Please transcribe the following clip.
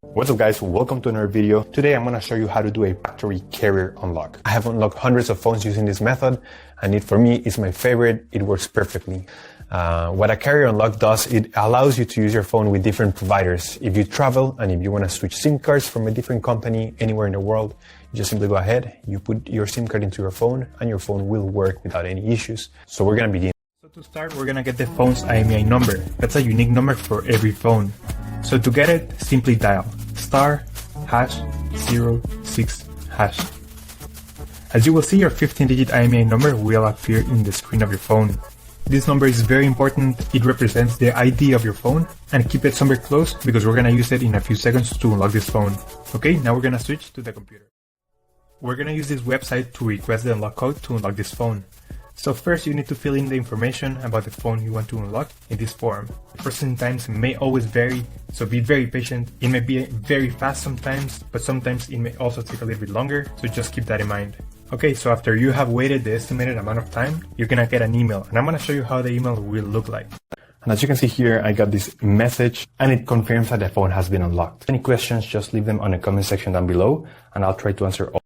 What's up guys, welcome to another video. Today I'm going to show you how to do a factory carrier unlock. I have unlocked hundreds of phones using this method and for me it's my favorite. It works perfectly. What a carrier unlock does, it allows you to use your phone with different providers. If you travel and if you want to switch SIM cards from a different company anywhere in the world, you just simply go ahead, you put your SIM card into your phone and your phone will work without any issues. So we're going to begin. So to start, we're going to get the phone's IMEI number. That's a unique number for every phone. So to get it, simply dial *#06#. As you will see, your 15-digit IMEI number will appear in the screen of your phone. This number is very important. It represents the ID of your phone, and keep it somewhere close because we're gonna use it in a few seconds to unlock this phone. Okay, now we're gonna switch to the computer. We're gonna use this website to request the unlock code to unlock this phone. So first you need to fill in the information about the phone you want to unlock in this form. Processing times may always vary, so be very patient. It may be very fast sometimes, but sometimes it may also take a little bit longer, so just keep that in mind. Okay, so after you have waited the estimated amount of time, you're gonna get an email, and I'm gonna show you how the email will look like. And as you can see here, I got this message, and it confirms that the phone has been unlocked. Any questions, just leave them on the comment section down below, and I'll try to answer all.